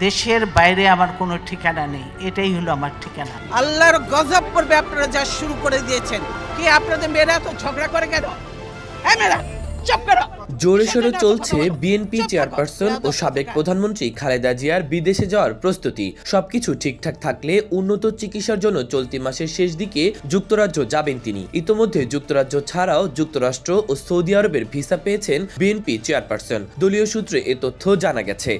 দেশের বাইরে আমার কোনো ঠিকানা নেই, এটাই হলো আমার ঠিকানা। আল্লাহর গজব পড়বে আপনারা যা শুরু করে দিয়েছেন। কি আপনাদের মেয়েরা তো ঝগড়া করে কেন? হ্যাঁ মেয়েরা চুপ করো। জোরে সোরে চলছে বিএনপি চেয়ারপারসন ও সাবেক প্রধানমন্ত্রী খালেদা জিয়ার বিদেশে যাওয়ার প্রস্তুতি। সবকিছু ঠিকঠাক থাকলে উন্নত চিকিৎসার জন্য চলতি মাসের শেষ দিকে যুক্তরাজ্য যাবেন তিনি। ইতোমধ্যে যুক্তরাজ্য ছাড়াও যুক্তরাষ্ট্র ও সৌদি আরবের ভিসা পেয়েছেন বিএনপি চেয়ারপারসন। দলীয় সূত্রে এ তথ্য জানা গেছে।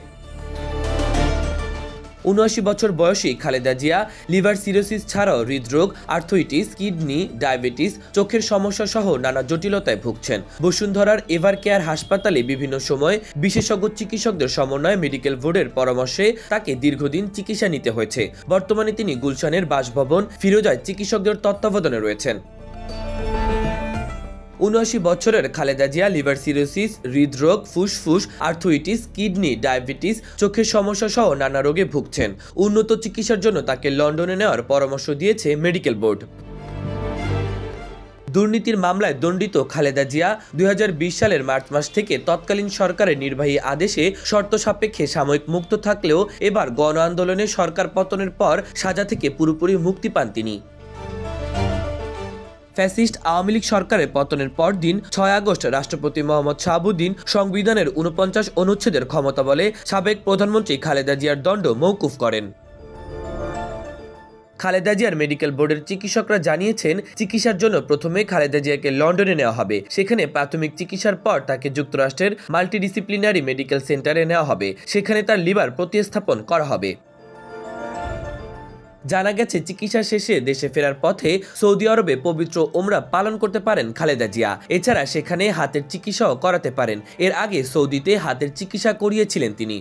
৭৯ বছর বয়সী খালেদা জিয়া লিভার সিরোসিস ছাড়াও হৃদরোগ, আর্থ্রাইটিস, কিডনি, ডায়াবেটিস, চোখের সমস্যা সহ নানা জটিলতায় ভুগছেন। বসুন্ধরার এভার কেয়ার হাসপাতালে বিভিন্ন সময় বিশেষজ্ঞ চিকিৎসকদের সমন্বয়ে মেডিকেল বোর্ডের পরামর্শে তাকে দীর্ঘদিন চিকিৎসা নিতে হয়েছে। বর্তমানে তিনি গুলশানের বাসভবন ফিরোজায় চিকিৎসকদের তত্ত্বাবধানে রয়েছেন। ৭৯ বছরের খালেদা জিয়া লিভার সিরোসিস, হৃদরোগ, ফুসফুস, আর্থ্রাইটিস, কিডনি, ডায়াবেটিস, চোখের সমস্যা সহ নানা রোগে ভুগছেন। উন্নত চিকিৎসার জন্য তাকে লন্ডনে নেওয়ার পরামর্শ দিয়েছে মেডিকেল বোর্ড। দুর্নীতির মামলায় দণ্ডিত খালেদা জিয়া ২০২০ সালের মার্চ মাস থেকে তৎকালীন সরকারের নির্বাহী আদেশে শর্ত সাপেক্ষে সাময়িক মুক্ত থাকলেও এবার গণ আন্দোলনে সরকার পতনের পর সাজা থেকে পুরোপুরি মুক্তি পান তিনি। ফ্যাসিস্ট আওয়ামী লীগ সরকারের পতনের পরদিন ৬ আগস্ট রাষ্ট্রপতি মোহাম্মদ শাহাবুদ্দিন সংবিধানের ৪৯ অনুচ্ছেদের ক্ষমতা বলে সাবেক প্রধানমন্ত্রী খালেদা জিয়ার দণ্ড মওকুফ করেন। খালেদা জিয়ার মেডিকেল বোর্ডের চিকিৎসকরা জানিয়েছেন, চিকিৎসার জন্য প্রথমে খালেদা জিয়াকে লন্ডনে নেওয়া হবে। সেখানে প্রাথমিক চিকিৎসার পর তাকে যুক্তরাষ্ট্রের মাল্টিডিসিপ্লিনারি মেডিকেল সেন্টারে নেওয়া হবে। সেখানে তার লিভার প্রতিস্থাপন করা হবে। জানা গেছে, চিকিৎসা শেষে দেশে ফেরার পথে সৌদি আরবে পবিত্র ওমরা পালন করতে পারেন খালেদা জিয়া। এছাড়া সেখানে হাতের চিকিৎসাও করাতে পারেন। এর আগে সৌদিতে হাতের চিকিৎসা করিয়েছিলেন তিনি।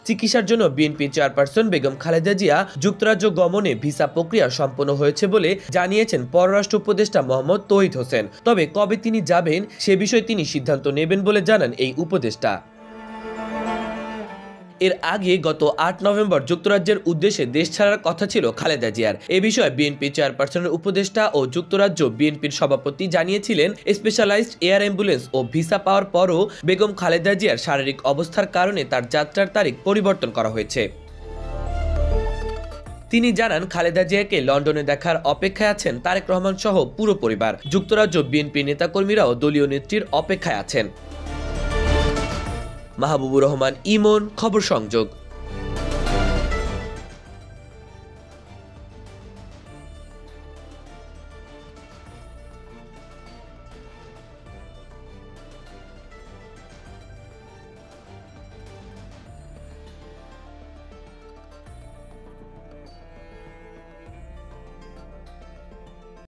চিকিৎসার জন্য বিএনপি চেয়ারপারসন বেগম খালেদা জিয়া যুক্তরাজ্য গমনে ভিসা প্রক্রিয়া সম্পন্ন হয়েছে বলে জানিয়েছেন পররাষ্ট্র উপদেষ্টা মোহাম্মদ তৌহিদ হোসেন। তবে কবে তিনি যাবেন সে বিষয়ে তিনি সিদ্ধান্ত নেবেন বলে জানান এই উপদেষ্টা। এর আগে গত ৮ নভেম্বর যুক্তরাজ্যের উদ্দেশ্যে দেশ ছাড়ার কথা ছিল খালেদা জিয়ার। এ বিষয়ে বিএনপি চেয়ারপারসনের উপদেষ্টা ও যুক্তরাজ্য বিএনপির সভাপতি জানিয়েছিলেন, স্পেশালাইজড এয়ার অ্যাম্বুলেন্স ও ভিসা পাওয়ার পরও বেগম খালেদা জিয়ার শারীরিক অবস্থার কারণে তার যাত্রার তারিখ পরিবর্তন করা হয়েছে। তিনি জানান, খালেদা জিয়াকে লন্ডনে দেখার অপেক্ষায় আছেন তারেক রহমান সহ পুরো পরিবার। যুক্তরাজ্য বিএনপি নেতাকর্মীরাও দলীয় নেত্রীর অপেক্ষায় আছেন। মাহবুবুর রহমান ইমন, খবর সংযোগ।